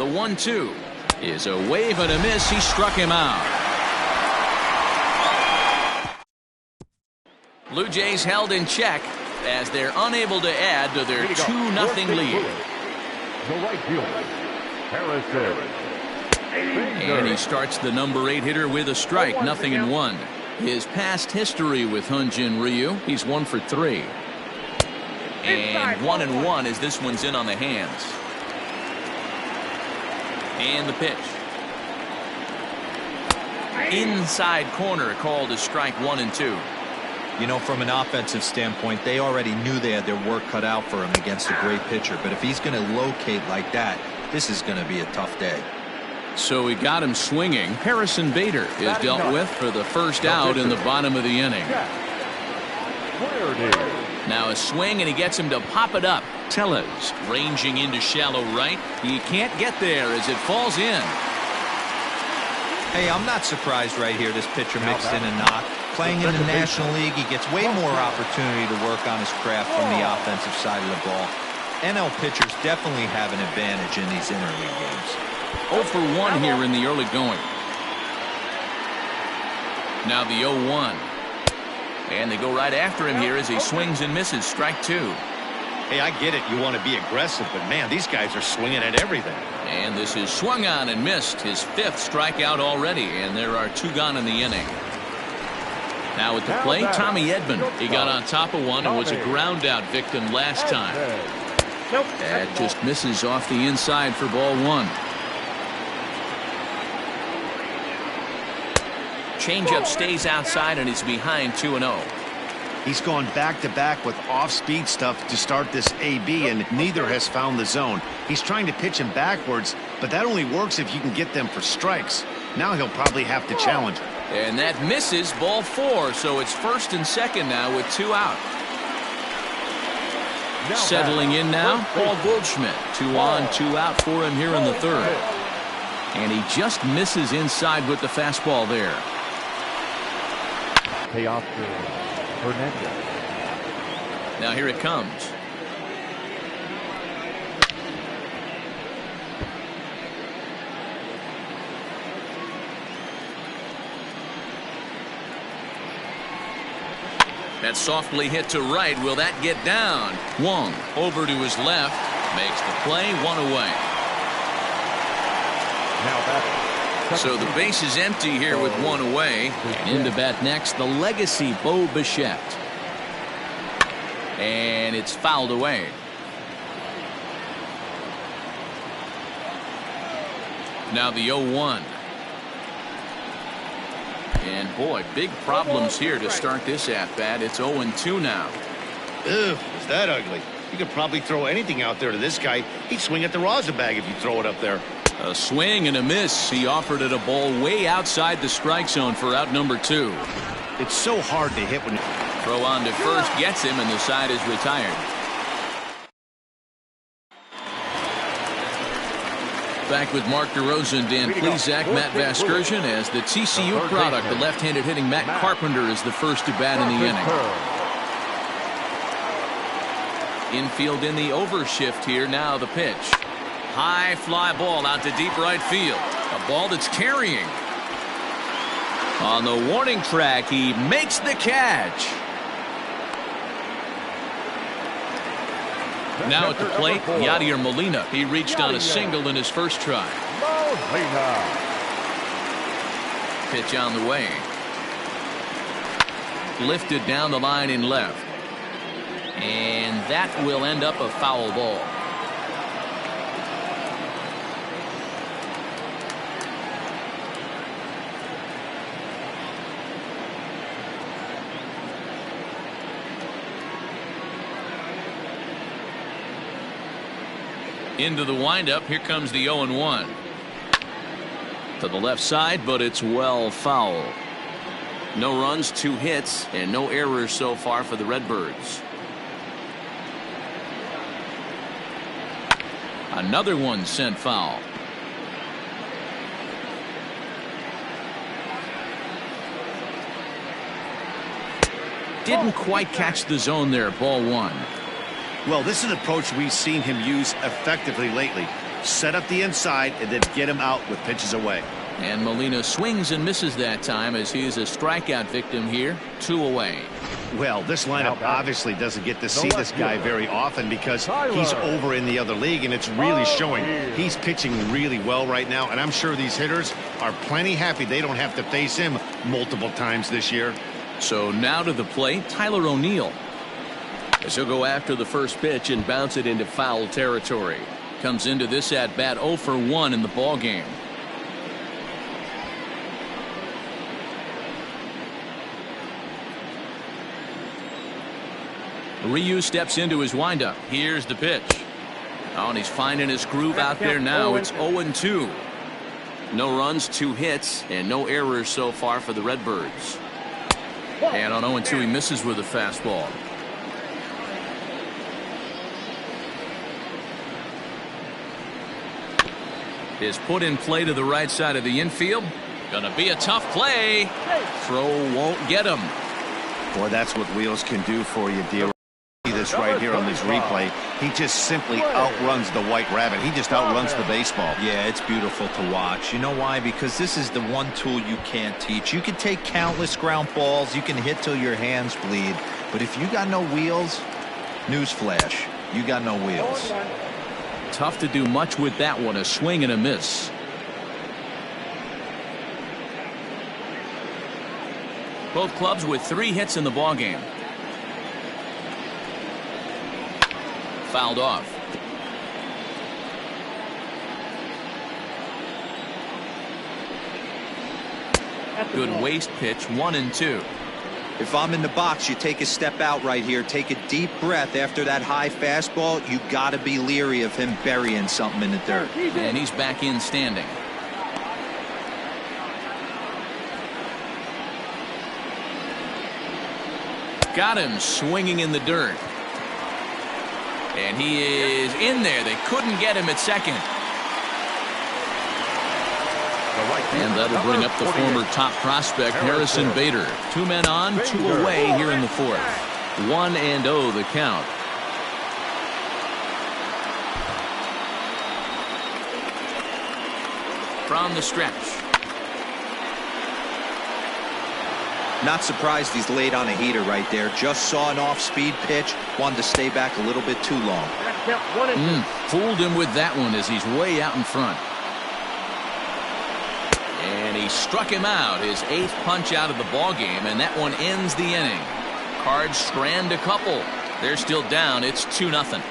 The 1-2 is a wave and a miss. He struck him out. Blue Jays held in check as they're unable to add to their 2-0 lead. The right fielder, Harrison. And he starts the number 8 hitter with a strike, 0-1. His past history with Hyun-Jin Ryu, he's 1 for 3. And 1-1 as this one's in on the hands. And the pitch. Inside corner, called a strike, 1-2. You know, from an offensive standpoint, they already knew they had their work cut out for him against a great pitcher. But if he's going to locate like that, this is going to be a tough day. So he got him swinging. Harrison Bader is dealt with for the first out in the bottom of the inning. Now a swing, and he gets him to pop it up. Tellez ranging into shallow right. He can't get there as it falls in. Hey, I'm not surprised right here. This pitcher mixed in a knock. Playing in the National League, he gets way more opportunity to work on his craft from the offensive side of the ball. NL pitchers definitely have an advantage in these interleague games. 0 for 1 here in the early going. Now the 0-1. And they go right after him here as he swings and misses. Strike 2. Hey, I get it. You want to be aggressive, but man, these guys are swinging at everything. And this is swung on and missed. His 5th strikeout already, and there are 2 gone in the inning. Now at the plate, Tommy Edman. He got on top of one and was a ground out victim last time. That just misses off the inside for ball 1. Changeup stays outside, and he's behind 2-0. He's gone back-to-back with off-speed stuff to start this AB, and neither has found the zone. He's trying to pitch him backwards, but that only works if you can get them for strikes. Now he'll probably have to challenge him. And that misses, ball 4, so it's 1st and 2nd now with 2 out. Settling in now, Paul Goldschmidt. 2 on, 2 out for him here in the 3rd. And he just misses inside with the fastball there. Now here it comes. That's softly hit to right. Will that get down? Wong over to his left. Makes the play, 1 away. So the base is empty here with 1 away. And in to bat next, the legacy Bo Bichette. And it's fouled away. Now the 0-1. And boy, big problems here to start this at-bat. It's 0-2 now. Ugh, is that ugly? You could probably throw anything out there to this guy. He'd swing at the rosin bag if you throw it up there. A swing and a miss. He offered it a ball way outside the strike zone for out number 2. It's so hard to hit when... Throw on to first gets him, and the side is retired. Back with Mark DeRosa, Dan Plesac, Matt Vasgersian as the TCU product. The left-handed hitting Matt Carpenter is the first to bat in the inning. Infield in the overshift here. Now the pitch. High fly ball out to deep right field. A ball that's carrying. On the warning track, he makes the catch. Now at the plate, Yadier Molina. He reached on a single in his first try. Pitch on the way. Lifted down the line in left. And that will end up a foul ball. Into the windup. Here comes the 0-1. To the left side, but it's well foul. No runs, 2 hits, and no errors so far for the Redbirds. Another one sent foul. Didn't quite catch the zone there. Ball 1. Well, this is an approach we've seen him use effectively lately. Set up the inside and then get him out with pitches away. And Molina swings and misses that time as he's a strikeout victim here. 2 away. Well, this lineup obviously doesn't get to see this guy very often because he's over in the other league, and it's really showing. He's pitching really well right now, and I'm sure these hitters are plenty happy they don't have to face him multiple times this year. So now to the plate, Tyler O'Neill. As he'll go after the first pitch and bounce it into foul territory. Comes into this at bat 0 for 1 in the ball game. Ryu steps into his windup. Here's the pitch. Oh, and he's finding his groove out there now. It's 0-2. No runs, 2 hits, and no errors so far for the Redbirds. And on 0-2, he misses with a fastball. Is put in play to the right side of the infield. Gonna be a tough play. Throw won't get him. Boy, that's what wheels can do for you, dear. This right here on this replay, he just simply outruns the White Rabbit. He just outruns the baseball. Yeah, it's beautiful to watch. You know why? Because this is the one tool you can't teach. You can take countless ground balls, you can hit till your hands bleed, but if you got no wheels, newsflash, you got no wheels. Tough to do much with that one. A swing and a miss. Both clubs with 3 hits in the ball game. Fouled off. Good waste pitch. 1-2. If I'm in the box, you take a step out right here, take a deep breath after that high fastball. You got to be leery of him burying something in the dirt. And he's back in standing. Got him swinging in the dirt. And he is in there. They couldn't get him at second. And that'll bring up the former top prospect, Harrison Bader. 2 men on, 2 away here in the 4th. 1-0 the count. From the stretch. Not surprised he's laid on a heater right there. Just saw an off-speed pitch. Wanted to stay back a little bit too long. Fooled him with that one as he's way out in front. And he struck him out. His 8th punch out of the ball game, and that one ends the inning. Cards strand a couple. They're still down. It's 2-0.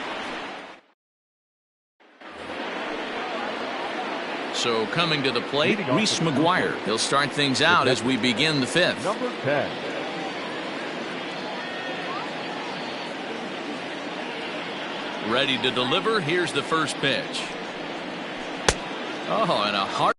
So coming to the plate, Reese McGuire. He'll start things out as we begin the 5th. Number 10. Ready to deliver. Here's the first pitch. Oh, and a hard.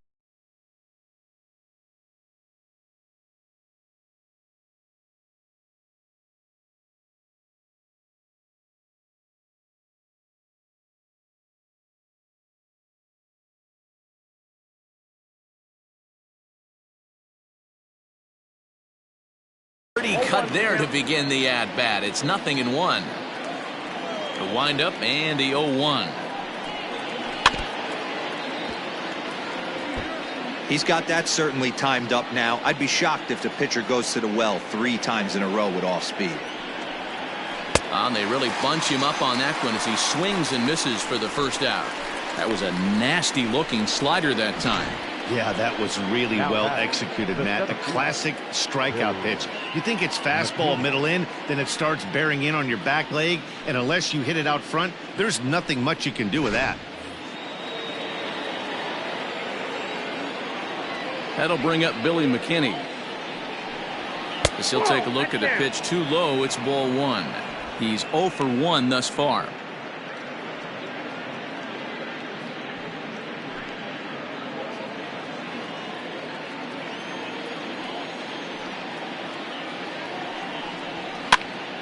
Cut there to begin the at-bat. It's 0-1. The windup and the 0-1. He's got that certainly timed up now. I'd be shocked if the pitcher goes to the well 3 times in a row with off speed. And they really bunch him up on that one as he swings and misses for the first out. That was a nasty looking slider that time. Yeah, that was really well executed, Matt. A classic strikeout pitch. You think it's fastball middle in, then it starts bearing in on your back leg, and unless you hit it out front, there's nothing much you can do with that. That'll bring up Billy McKinney. As he'll take a look at a pitch too low. It's ball 1. He's 0 for 1 thus far.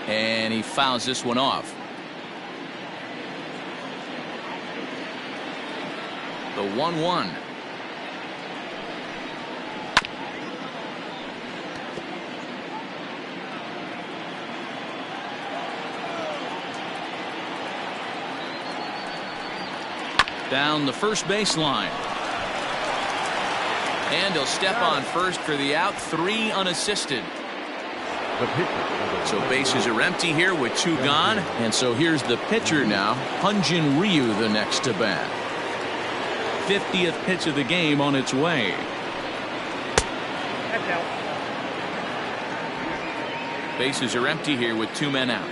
And he fouls this one off. The 1-1. down the first baseline. And he'll step on first for the out, 3 unassisted. So bases are empty here with 2 gone. And so here's the pitcher now, Hyun-Jin Ryu, the next to bat. 50th pitch of the game on its way. Bases are empty here with 2 men out.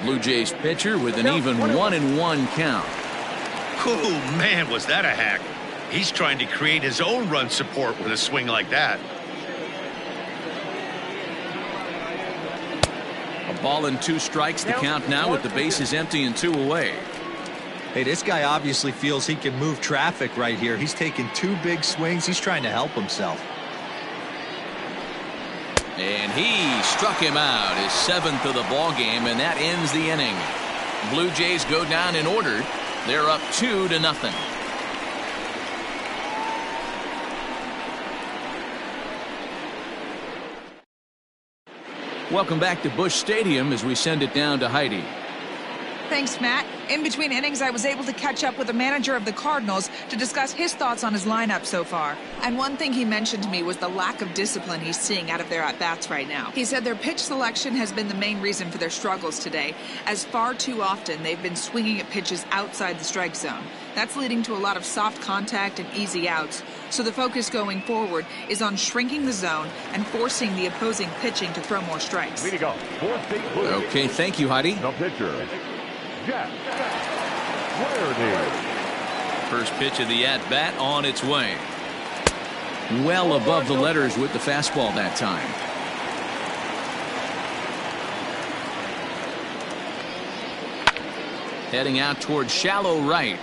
Blue Jays pitcher with an even 1-1 count. Oh, man, was that a hack. He's trying to create his own run support with a swing like that. A ball and 2 strikes, the count now with the bases empty and 2 away. Hey, this guy obviously feels he can move traffic right here. He's taking 2 big swings. He's trying to help himself. And he struck him out, his 7th of the ball game, and that ends the inning. Blue Jays go down in order. They're up 2-0. Welcome back to Busch Stadium as we send it down to Heidi. Thanks, Matt. In between innings, I was able to catch up with the manager of the Cardinals to discuss his thoughts on his lineup so far. And one thing he mentioned to me was the lack of discipline he's seeing out of their at-bats right now. He said their pitch selection has been the main reason for their struggles today, as far too often they've been swinging at pitches outside the strike zone. That's leading to a lot of soft contact and easy outs. So the focus going forward is on shrinking the zone and forcing the opposing pitching to throw more strikes. Okay, thank you, Heidi. The pitcher, Jack Flaherty. First pitch of the at-bat on its way. Well above the letters with the fastball that time. Heading out towards shallow right.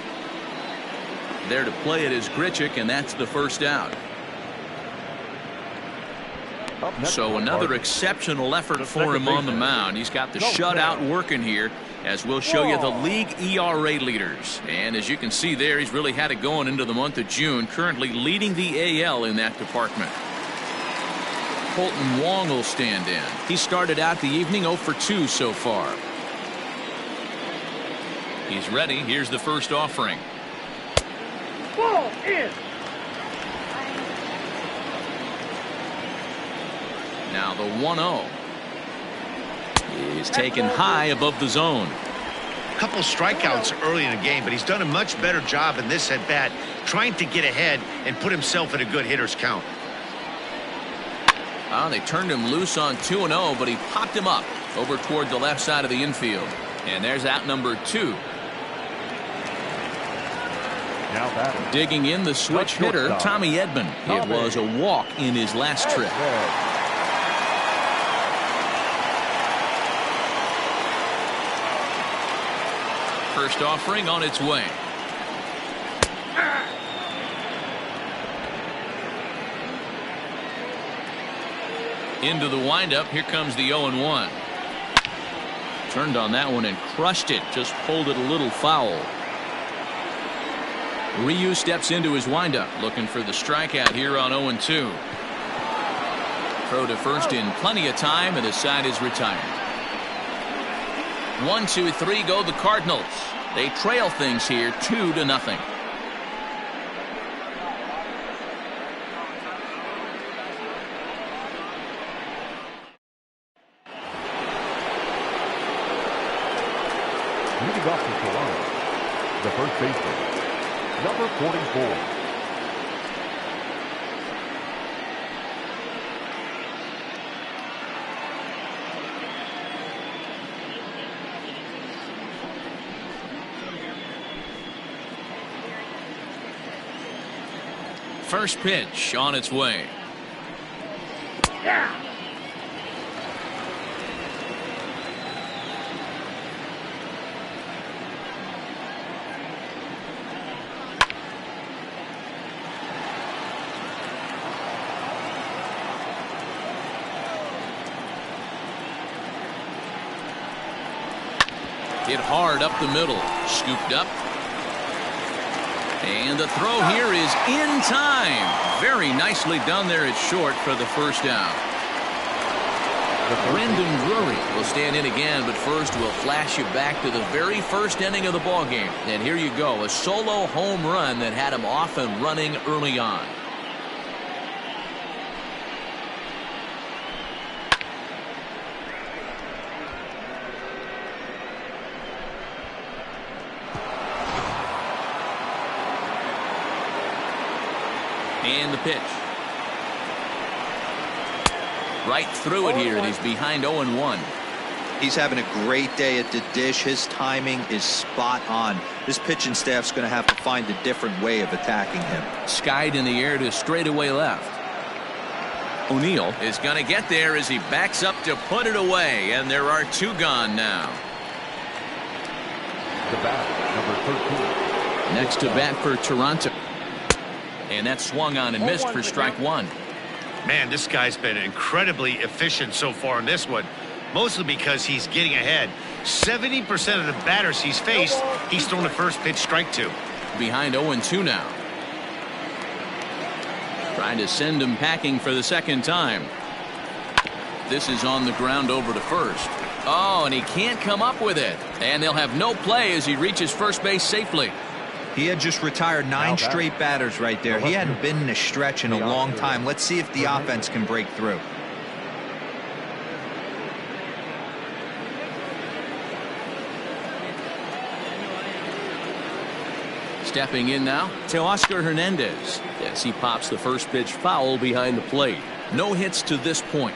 There to play it is Grichuk, and that's the first out. So another exceptional effort for him on the mound. He's got the shutout working here, as we'll show you the league ERA leaders. And as you can see there, he's really had it going into the month of June, currently leading the AL in that department. Colton Wong will stand in. He started out the evening 0 for 2 so far. He's ready. Here's the first offering. Ball in. Now the 1-0 is taken high above the zone. Couple strikeouts early in the game, but he's done a much better job in this at bat, trying to get ahead and put himself in a good hitter's count. They turned him loose on 2-0, but he popped him up over toward the left side of the infield. And there's out number 2. Digging in the switch hitter, Tommy Edman. It was a walk in his last trip. First offering on its way. Into the windup. Here comes the 0-1. Turned on that one and crushed it. Just pulled it a little foul. Ryu steps into his windup, looking for the strikeout here on 0-2. Throw to first in plenty of time, and the side is retired. 1, 2, 3 go the Cardinals. They trail things here 2-0. Leading off to Toronto, the first baseman, number 44. First pitch on its way. Hit hard up the middle. Scooped up. And the throw here is in time. Very nicely done there at short for the first out. Brendan Drury will stand in again, but first we'll flash you back to the very first inning of the ball game. And here you go, a solo home run that had him off and running early on. And the pitch. Right through it here, and he's behind 0-1. He's having a great day at the dish. His timing is spot on. This pitching staff's going to have to find a different way of attacking him. Skied in the air to straightaway left. O'Neill is going to get there as he backs up to put it away, and there are 2 gone now. The bat, number 13. Next to bat for Toronto. And that swung on and missed for strike 1. Man, this guy's been incredibly efficient so far in this one, mostly because he's getting ahead. 70% of the batters he's faced, he's thrown the first pitch strike to. Behind 0-2 now. Trying to send him packing for the second time. This is on the ground over to first. Oh, and he can't come up with it. And they'll have no play as he reaches first base safely. He had just retired 9 straight batters right there. He hadn't been in a stretch in a long time. Let's see if the offense can break through. Stepping in now to Oscar Hernandez as he pops the first pitch foul behind the plate. No hits to this point.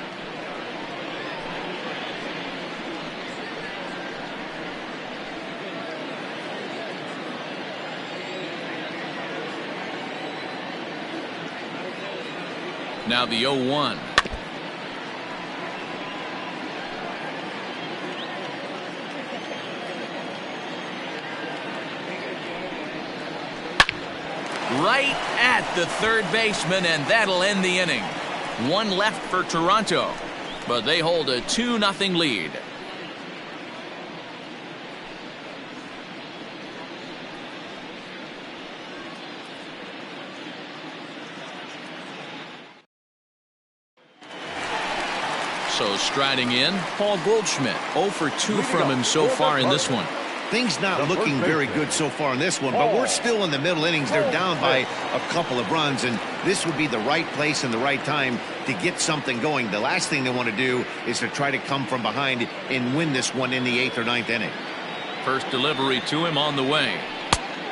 Now the 0-1. Right at the third baseman, and that'll end the inning. 1 left for Toronto, but they hold a 2-0 lead. So striding in, Paul Goldschmidt. 0 for 2 from him so far in this one. Things not looking very good so far in this one, but we're still in the middle innings. They're down by a couple of runs, and this would be the right place and the right time to get something going. The last thing they want to do is to try to come from behind and win this one in the 8th or 9th inning. First delivery to him on the way.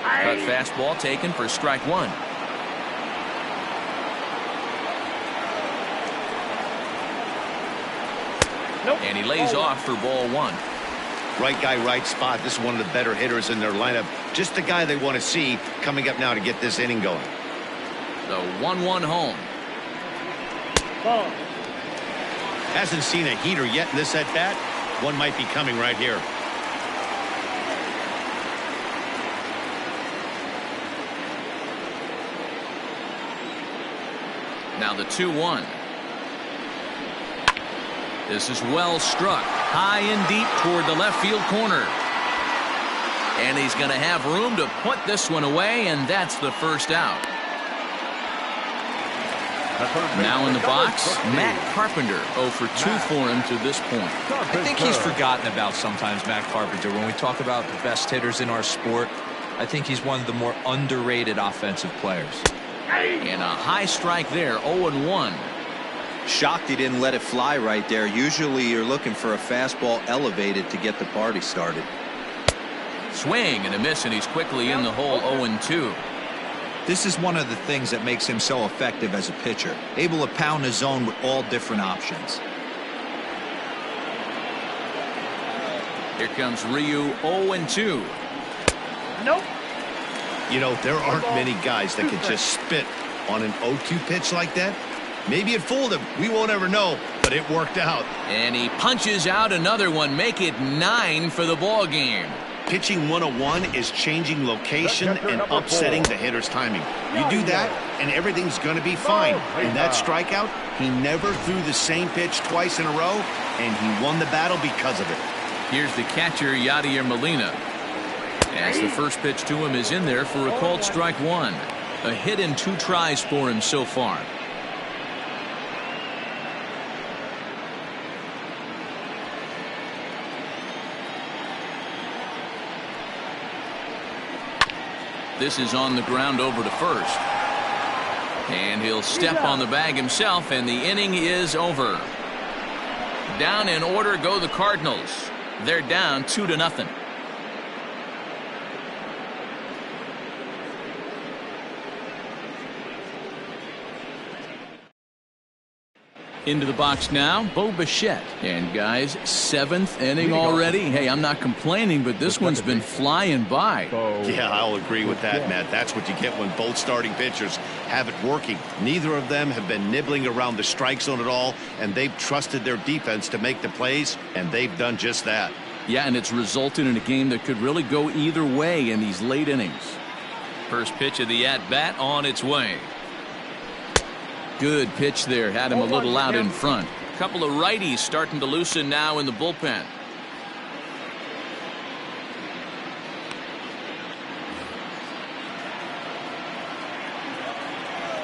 Cut fastball taken for strike 1. And he lays off for ball 1. Right guy, right spot. This is one of the better hitters in their lineup. Just the guy they want to see coming up now to get this inning going. The 1-1 home. Hasn't seen a heater yet in this at-bat. One might be coming right here. Now the 2-1. This is well struck. High and deep toward the left field corner. And he's going to have room to put this one away, and that's the first out. Now in the box, Matt Carpenter. 0 for 2 for him to this point. I think he's forgotten about sometimes, Matt Carpenter. When we talk about the best hitters in our sport, I think he's one of the more underrated offensive players. And a high strike there, 0-1. Shocked he didn't let it fly right there. Usually you're looking for a fastball elevated to get the party started. Swing and a miss, and he's quickly in the hole. 0-2. This is one of the things that makes him so effective as a pitcher, able to pound his zone with all different options. Here comes Ryu. 0-2. Nope. You know, there aren't many guys that can just spit on an 0-2 pitch like that. Maybe it fooled him. We won't ever know, but it worked out. And he punches out another one. Make it 9 for the ball game. Pitching 101 is changing location and upsetting the hitter's timing. You do that, and everything's going to be fine. In that strikeout, he never threw the same pitch twice in a row, and he won the battle because of it. Here's the catcher, Yadier Molina. As the first pitch to him is in there for a called strike 1. A hit in 2 tries for him so far. This is on the ground over to first. And he'll step on the bag himself, and the inning is over. Down in order go the Cardinals. They're down 2-0. Into the box now, Bo Bichette. And guys, 7th inning already. Hey, I'm not complaining, but this one's been flying by. Yeah, I'll agree with that, Matt. That's what you get when both starting pitchers have it working. Neither of them have been nibbling around the strike zone at all, and they've trusted their defense to make the plays, and they've done just that. Yeah, and it's resulted in a game that could really go either way in these late innings. First pitch of the at-bat on its way. Good pitch there. Had him a little out in front. A couple of righties starting to loosen now in the bullpen.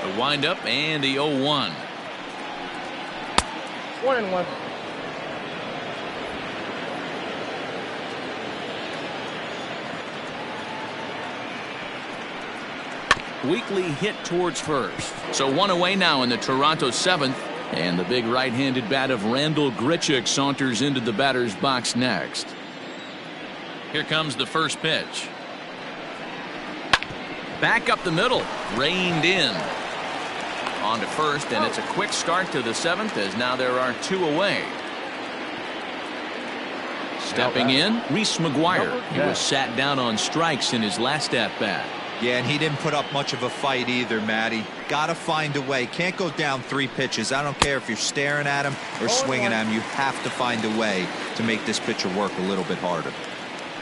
The windup and the 0-1. 1-1. Weekly hit towards first. So one away now in the Toronto 7th. And the big right-handed bat of Randall Grichuk saunters into the batter's box next. Here comes the first pitch. Back up the middle. Reined in. On to first, and it's a quick start to the 7th as now there are 2 away. Stepping in, Reese McGuire. He was sat down on strikes in his last at-bat. Yeah, and he didn't put up much of a fight either, Matty. Gotta find a way. Can't go down 3 pitches. I don't care if you're staring at him or swinging at him. You have to find a way to make this pitcher work a little bit harder.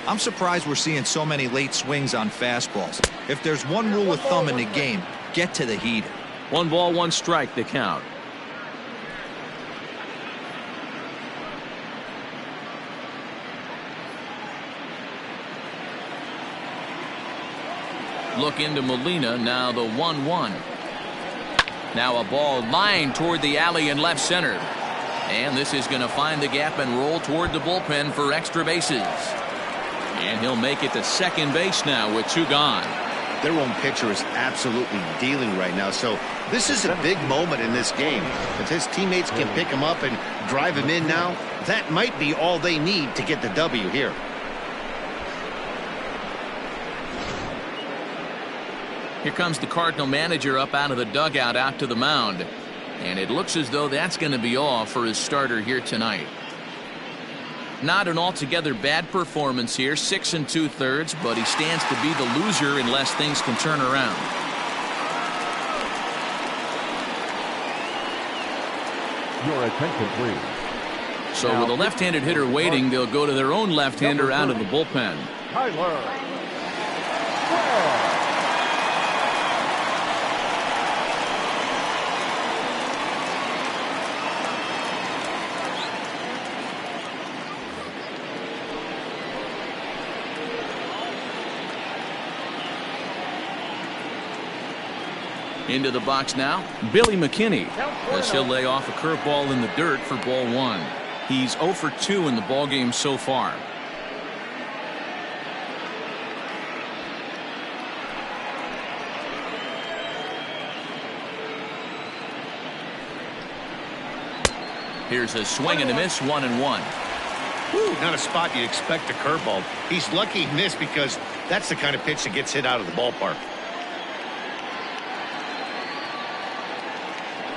I'm surprised we're seeing so many late swings on fastballs. If there's one rule of thumb in the game, get to the heater. 1 ball, 1 strike, the count. Look into Molina, now the 1-1. Now a ball lined toward the alley in left center. And this is going to find the gap and roll toward the bullpen for extra bases. And he'll make it to second base now with 2 gone. Their own pitcher is absolutely dealing right now, so this is a big moment in this game. If his teammates can pick him up and drive him in now, that might be all they need to get the W here. Here comes the Cardinal manager up out of the dugout out to the mound. And it looks as though that's going to be all for his starter here tonight. Not an altogether bad performance here, 6 2/3, but he stands to be the loser unless things can turn around. Your attention, please. So with a left-handed hitter waiting, they'll go to their own left-hander out of the bullpen. Tyler. Into the box now, Billy McKinney, as he'll lay off a curveball in the dirt for ball 1. He's 0 for 2 in the ballgame so far. Here's a swing and a miss, 1-1. Whew, not a spot you'd expect a curveball. He's lucky he missed because that's the kind of pitch that gets hit out of the ballpark.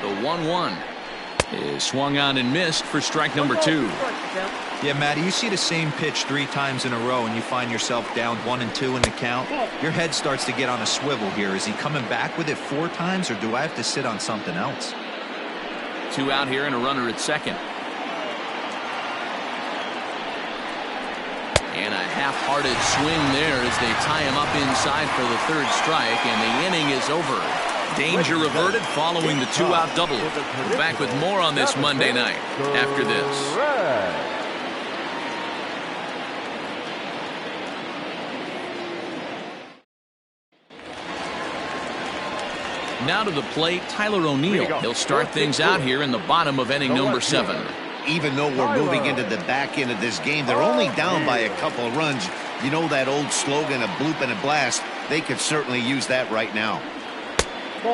The 1-1 is swung on and missed for strike number 2. Yeah, Matty, you see the same pitch 3 times in a row and you find yourself down 1-2 in the count. Your head starts to get on a swivel here. Is he coming back with it 4 times, or do I have to sit on something else? 2 out here and a runner at second. And a half-hearted swing there as they tie him up inside for the 3rd strike, and the inning is over. Danger averted following the 2-out double. We're back with more on this Monday night after this. Now to the plate, Tyler O'Neill. He'll start things out here in the bottom of inning number 7. Even though we're moving into the back end of this game, they're only down by a couple of runs. You know that old slogan, a bloop and a blast. They could certainly use that right now.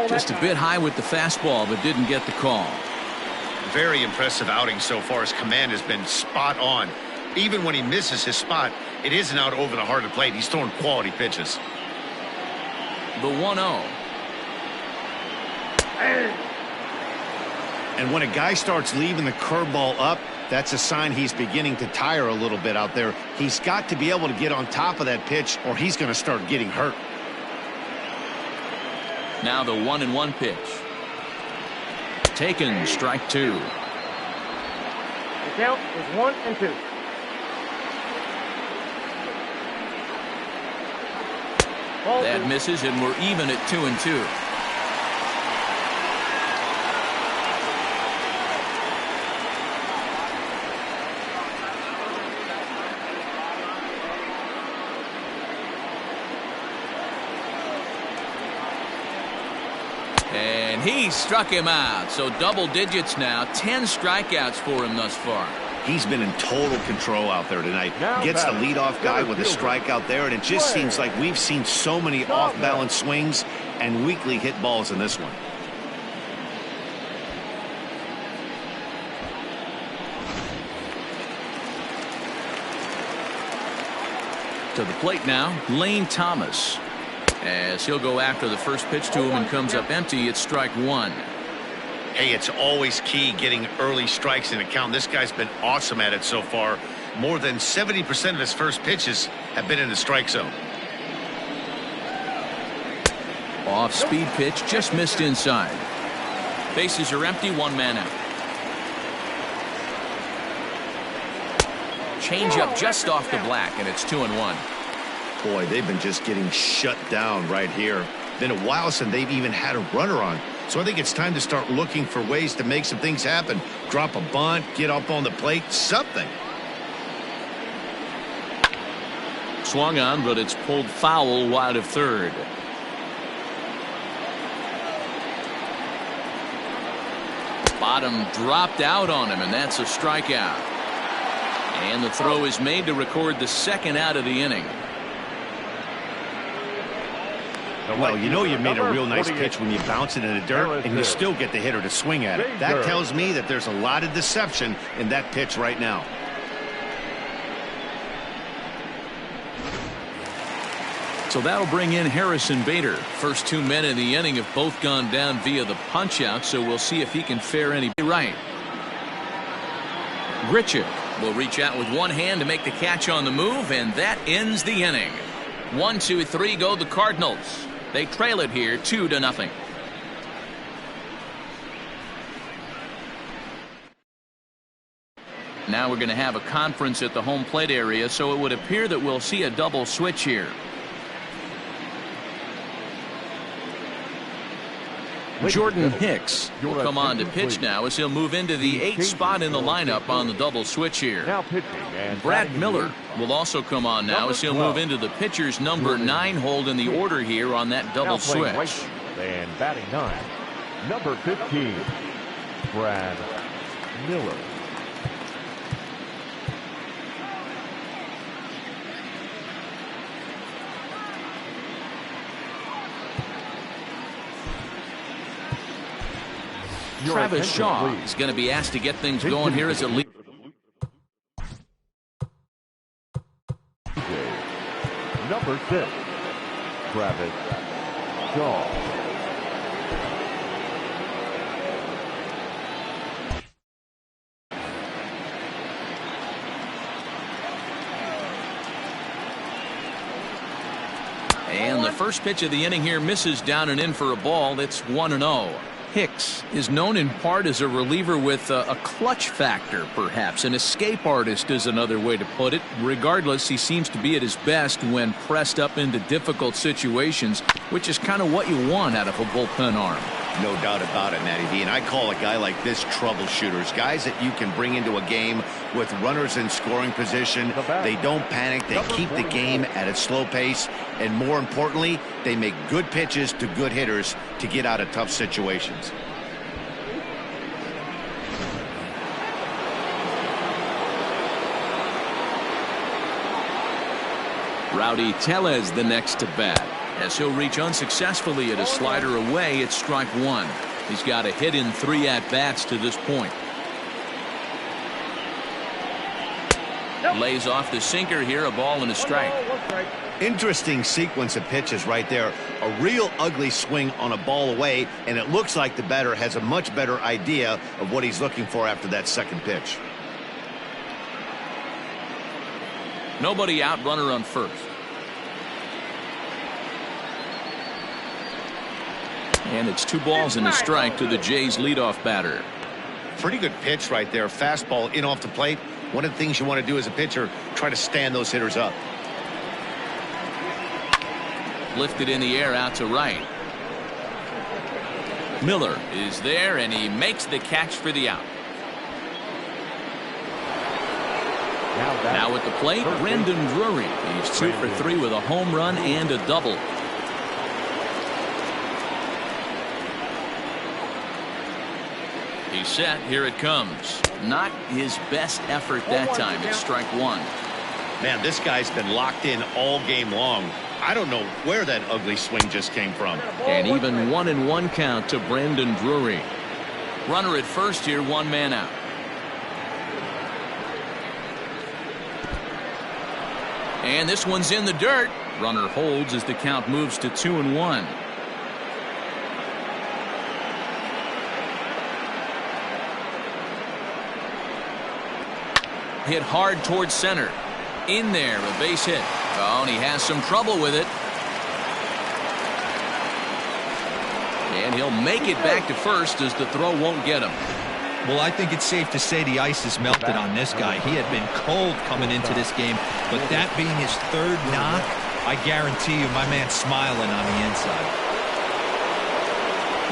Just a bit high with the fastball, but didn't get the call. Very impressive outing so far. His command has been spot on. Even when he misses his spot, it isn't out over the heart of the plate. He's throwing quality pitches. The 1-0. And when a guy starts leaving the curveball up, that's a sign he's beginning to tire a little bit out there. He's got to be able to get on top of that pitch, or he's going to start getting hurt. Now the 1-1 pitch. Taken, strike 2. The count is 1-2. That misses, and we're even at 2-2. And he struck him out. So double digits now. 10 strikeouts for him thus far. He's been in total control out there tonight. Gets the leadoff guy with a strikeout there, and it just seems like we've seen so many off-balance swings and weakly hit balls in this one. To the plate now, Lane Thomas. As he'll go after the first pitch to him and comes up empty, it's strike 1. Hey, it's always key getting early strikes in a count. This guy's been awesome at it so far. More than 70% of his first pitches have been in the strike zone. Off-speed pitch, just missed inside. Bases are empty, 1 man out. Changeup just off the black, and it's 2-1. Boy, they've been just getting shut down right here. Been a while since they've even had a runner on. So I think it's time to start looking for ways to make some things happen. Drop a bunt, get up on the plate, something. Swung on, but it's pulled foul wide of third. Bottom dropped out on him, and that's a strikeout. And the throw is made to record the second out of the inning. Well, you know you made a real nice pitch when you bounce it in the dirt and you still get the hitter to swing at it. That tells me that there's a lot of deception in that pitch right now. So that'll bring in Harrison Bader. First 2 men in the inning have both gone down via the punch-out, so we'll see if he can fare any right. Grichuk will reach out with one hand to make the catch on the move, and that ends the inning. 1, 2, 3 go the Cardinals. They trail it here 2-0. Now we're going to have a conference at the home plate area, so it would appear that we'll see a double switch here. Jordan Hicks will come on to pitch now as he'll move into the 8th spot in the lineup on the double switch here. Brad Miller will also come on now as he'll move into the pitcher's number 9 hold in the order here on that double switch. And batting 9, number 15, Brad Miller. Travis Shaw is going to be asked to get things going here as a lead. Number 6, Travis Shaw. And the first pitch of the inning here misses down and in for a ball. That's 1-0. Hicks is known in part as a reliever with a clutch factor, perhaps. An escape artist is another way to put it. Regardless, he seems to be at his best when pressed up into difficult situations, which is kind of what you want out of a bullpen arm. No doubt about it, Matty D. And I call a guy like this troubleshooters. Guys that you can bring into a game with runners in scoring position. They don't panic. They keep the game at a slow pace. And more importantly, they make good pitches to good hitters to get out of tough situations. Rowdy Tellez the next to bat. As he'll reach unsuccessfully at a slider away, it's strike one. He's got a hit in 3 at-bats to this point. Lays off the sinker here, a ball and a strike. Interesting sequence of pitches right there. A real ugly swing on a ball away, and it looks like the batter has a much better idea of what he's looking for after that second pitch. Nobody out, runner on first. And it's 2 balls and a strike to the Jays leadoff batter. Pretty good pitch right there. Fastball in off the plate. One of the things you want to do as a pitcher, try to stand those hitters up. Lifted in the air out to right. Miller is there, and he makes the catch for the out. Now at the plate, Brendan Drury. He's 2 for 3 with a home run and a double. He's set. Here it comes. Not his best effort that time. It's strike one. Man, this guy's been locked in all game long. I don't know where that ugly swing just came from. And even 1-1 count to Brendan Drury. Runner at first here, 1 man out. And this one's in the dirt. Runner holds as the count moves to 2-1. Hit hard towards center. In there, a base hit. Oh, and he has some trouble with it. And he'll make it back to first as the throw won't get him. Well, I think it's safe to say the ice has melted on this guy. He had been cold coming into this game, but that being his 3rd knock, I guarantee you my man's smiling on the inside.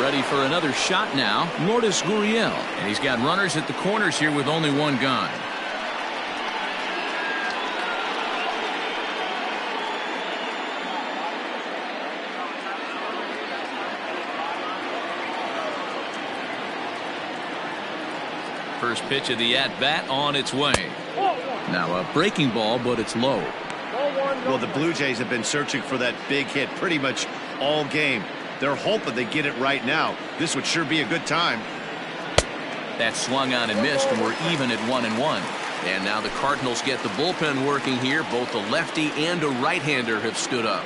Ready for another shot now, Lourdes Gurriel. And he's got runners at the corners here with only 1 gone. First pitch of the at-bat on its way. Now a breaking ball, but it's low. Well, the Blue Jays have been searching for that big hit pretty much all game. They're hoping they get it right now. This would sure be a good time. That swung on and missed, and we're even at 1-1. And now the Cardinals get the bullpen working here. Both a lefty and a right-hander have stood up.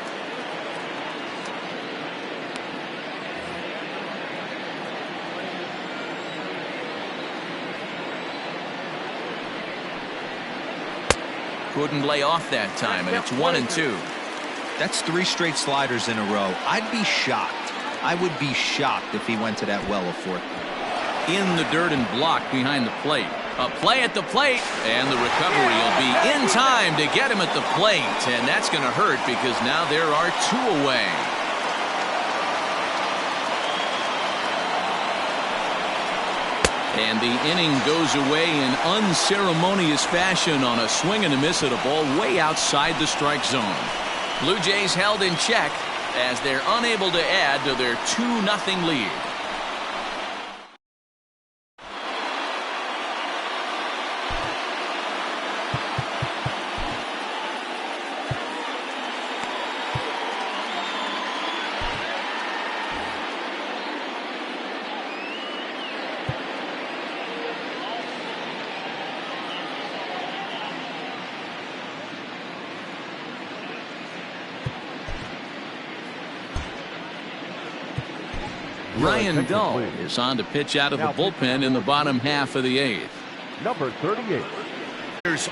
Couldn't lay off that time, and it's 1-2. That's 3 straight sliders in a row. I'd be shocked. I would be shocked if he went to that well of 4th. In the dirt and blocked behind the plate. A play at the plate, and the recovery will be in time to get him at the plate, and that's going to hurt because now there are 2 away. And the inning goes away in unceremonious fashion on a swing and a miss at a ball way outside the strike zone. Blue Jays held in check as they're unable to add to their 2-0 lead. Ryan Dull is on to pitch out of the bullpen in the bottom half of the 8th. Number 38.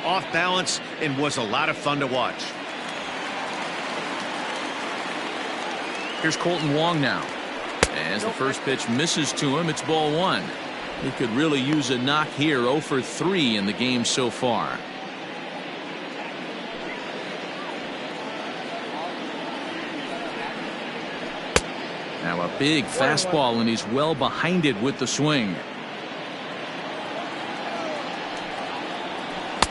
Off balance and was a lot of fun to watch. Here's Colton Wong now. As the first pitch misses to him, it's ball 1. He could really use a knock here. 0 for 3 in the game so far. Now a big fastball, and he's well behind it with the swing.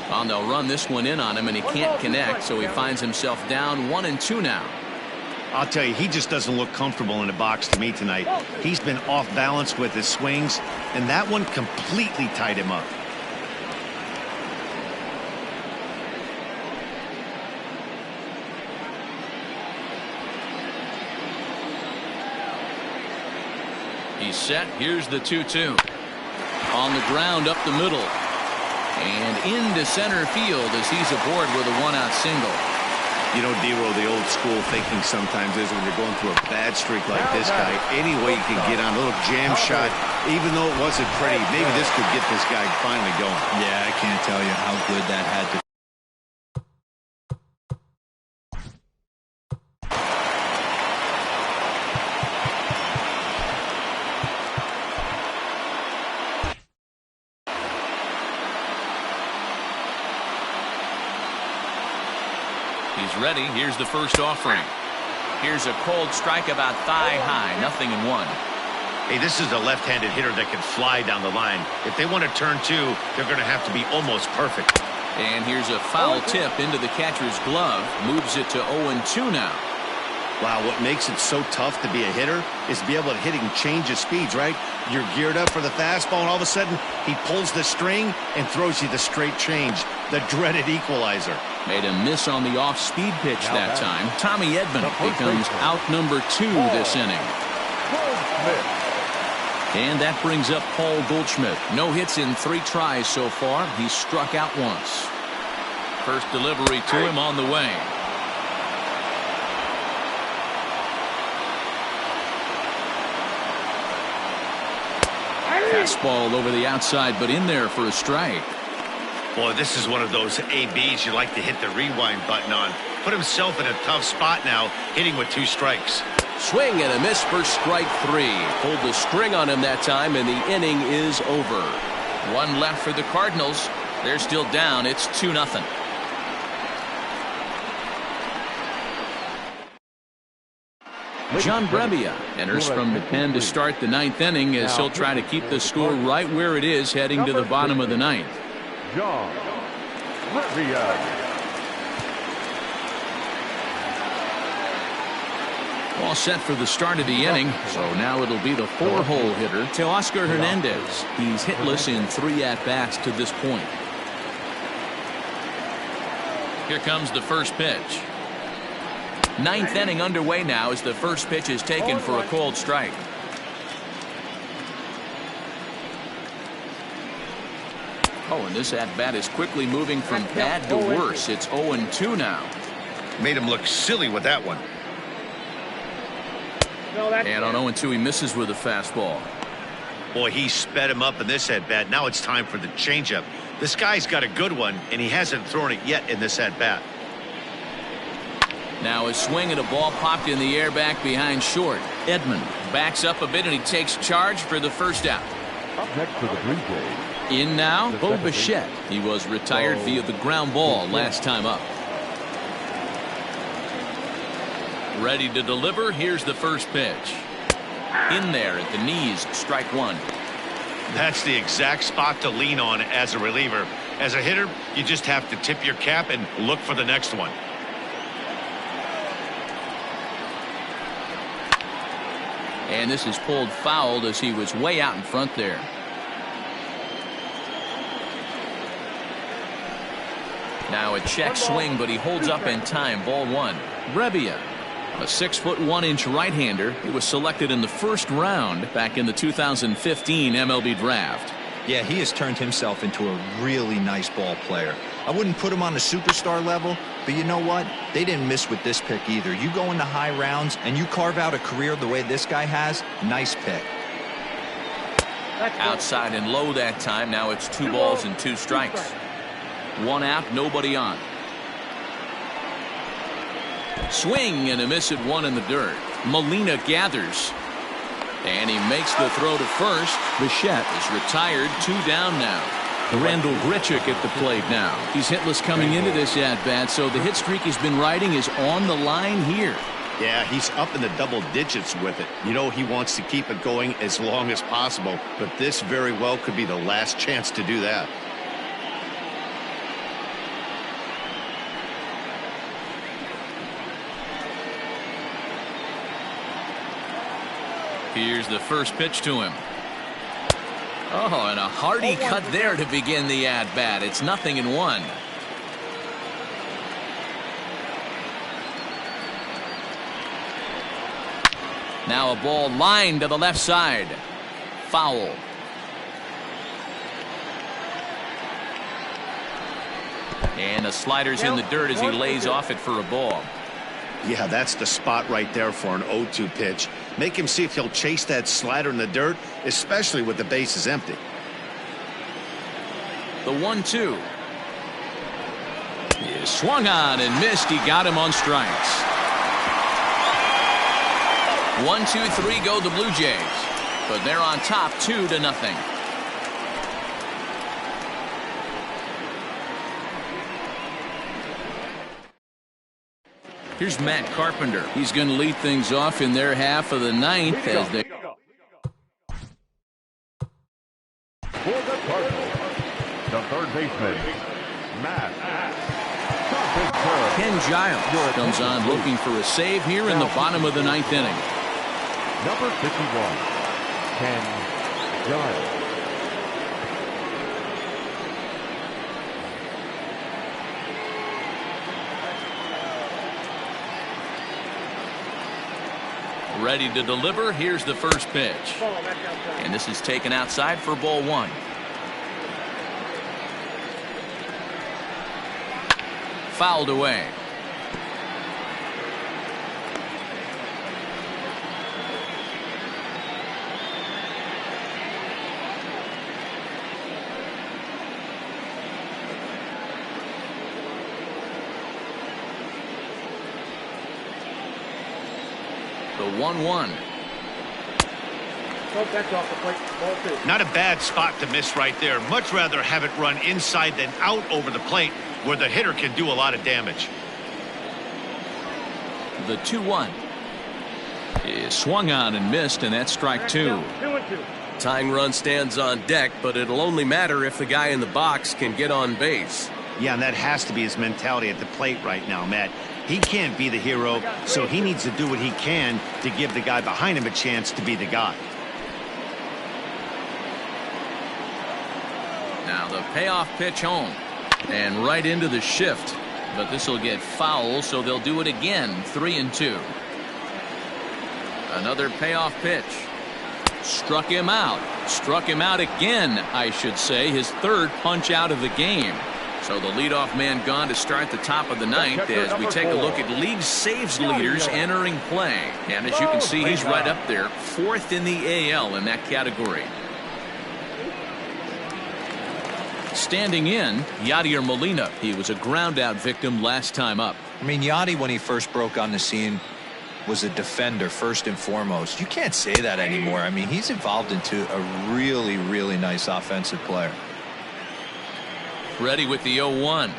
Oh, they'll run this one in on him, and he can't connect, so he finds himself down 1-2 now. I'll tell you, he just doesn't look comfortable in the box to me tonight. He's been off balance with his swings, and that one completely tied him up. He's set. Here's the 2-2. On the ground up the middle. And into center field as he's aboard with a one-out single. You know, D-Row, the old school thinking sometimes is when you're going through a bad streak like this guy, any way you can get on a little jam shot, even though it wasn't pretty, maybe this could get this guy finally going. Yeah, I can't tell you how good that had to. He's ready. Here's the first offering. Here's a cold strike about thigh high. 0-1. Hey, this is a left-handed hitter that can fly down the line. If they want to turn two, they're going to have to be almost perfect. And here's a foul tip into the catcher's glove. Moves it to 0-2 now. Wow, what makes it so tough to be a hitter is to be able to hitting change of speeds, right? You're geared up for the fastball, and all of a sudden, he pulls the string and throws you the straight change, the dreaded equalizer. Made a miss on the off-speed pitch that time. Tommy Edman becomes out number 2 this inning. And that brings up Paul Goldschmidt. No hits in 3 tries so far. He's struck out once. First delivery to him on the way. Fastball over the outside, but in there for a strike. Boy, this is one of those ABs you like to hit the rewind button on. Put himself in a tough spot now, hitting with 2 strikes. Swing and a miss for strike 3. Pulled the string on him that time, and the inning is over. 1 left for the Cardinals. They're still down. It's 2-0. John Brebbia enters from the pen to start the 9th inning as he'll try to keep the score right where it is heading to the bottom of the 9th. John Brebbia. All set for the start of the inning, so now it'll be the 4-hole hitter, Teoscar Hernandez. He's hitless in 3 at-bats to this point. Here comes the first pitch. 9th inning underway now as the first pitch is taken for a cold strike. Oh, and this at-bat is quickly moving from bad to worse. It's 0-2 now. Made him look silly with that one. And on 0-2 he misses with a fastball. Boy, he sped him up in this at-bat. Now it's time for the changeup. This guy's got a good one, and he hasn't thrown it yet in this at-bat. Now a swing and a ball popped in the air back behind short. Edman backs up a bit and he takes charge for the first out. Up next to the Blue Jays. In now, Bo Bichette. He was retired via the ground ball last time up. Ready to deliver. Here's the first pitch. In there at the knees, strike 1. That's the exact spot to lean on as a reliever. As a hitter, you just have to tip your cap and look for the next one. And this is pulled fouled as he was way out in front there. Now a check swing, but he holds up in time. Ball 1. Brebbia, a 6'1" right-hander. He was selected in the first round back in the 2015 MLB draft. Yeah, he has turned himself into a really nice ball player. I wouldn't put him on the superstar level, but you know what? They didn't miss with this pick either. You go into high rounds and you carve out a career the way this guy has, nice pick. Outside and low that time. Now it's 2 balls and 2 strikes. 1 out, nobody on. Swing and a miss at 1 in the dirt. Molina gathers. And he makes the throw to first. Bichette is retired. 2 down now. Randall Grichuk at the plate now. He's hitless coming into this at-bat, so the hit streak he's been riding is on the line here. Yeah, he's up in the double digits with it. You know, he wants to keep it going as long as possible, but this very well could be the last chance to do that. Here's the first pitch to him. Oh, and a hearty cut there to begin the at-bat. It's 0-1. Now a ball lined to the left side. Foul. And the slider's in the dirt as he lays off it for a ball. Yeah, that's the spot right there for an 0-2 pitch. Make him see if he'll chase that slider in the dirt, especially with the bases empty. The 1-2. He swung on and missed. He got him on strikes. 1-2-3 go the Blue Jays, but they're on top 2-0. Here's Matt Carpenter. He's going to lead things off in their half of the ninth as they. For the Cardinals, the third baseman, Matt Carpenter. Ken Giles comes on looking for a save here in the bottom of the ninth inning. Number 51, Ken Giles. Ready to deliver. Here's the first pitch. And this is taken outside for ball one. Fouled away. The 1-1. Not a bad spot to miss right there. Much rather have it run inside than out over the plate where the hitter can do a lot of damage. The 2-1 is swung on and missed, and that's strike two. Tying run stands on deck, but it'll only matter if the guy in the box can get on base. Yeah, and that has to be his mentality at the plate right now, Matt. He can't be the hero, so he needs to do what he can to give the guy behind him a chance to be the guy. Now the payoff pitch home and right into the shift, but this will get foul, so they'll do it again. 3-2. Another payoff pitch. Struck him out again, I should say. His third punch out of the game. So the leadoff man gone to start the top of the ninth as we take a look at league saves leaders entering play. And as you can see, he's right up there, fourth in the AL in that category. Standing in, Yadier Molina. He was a ground out victim last time up. I mean, Yadi, when he first broke on the scene, was a defender first and foremost. You can't say that anymore. I mean, he's evolved into a really, really nice offensive player. Ready with the 0-1.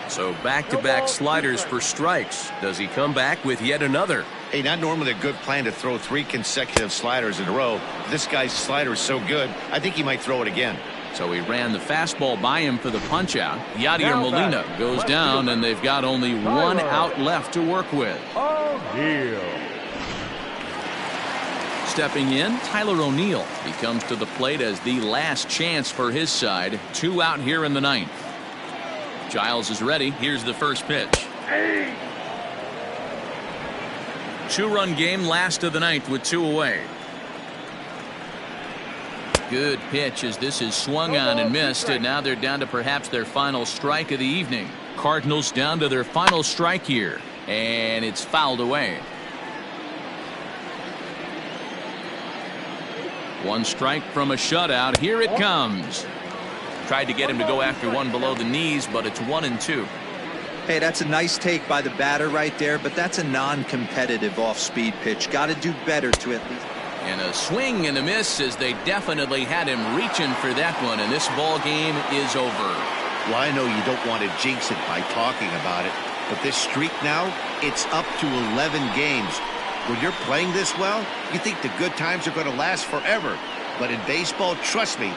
So back-to-back sliders for strikes. Does he come back with yet another? Hey, not normally a good plan to throw 3 consecutive sliders in a row. This guy's slider is so good, I think he might throw it again. So he ran the fastball by him for the punch-out. Yadier Molina goes down, and they've got only one out left to work with. Stepping in, Tyler O'Neill. He comes to the plate as the last chance for his side. 2 out here in the ninth. Giles is ready. Here's the first pitch. 2-run game, last of the ninth with 2 away. Good pitch as this is swung on and missed, and now they're down to perhaps their final strike of the evening. Cardinals down to their final strike here, and it's fouled away. 1 strike from a shutout. Here it comes. Tried to get him to go after one below the knees, but it's 1-2. Hey, that's a nice take by the batter right there, but that's a non-competitive off-speed pitch. Got to do better to at least. And a swing and a miss as they definitely had him reaching for that one, and this ball game is over. Well, I know you don't want to jinx it by talking about it, but this streak now, it's up to 11 games. When you're playing this well, you think the good times are going to last forever. But in baseball, trust me,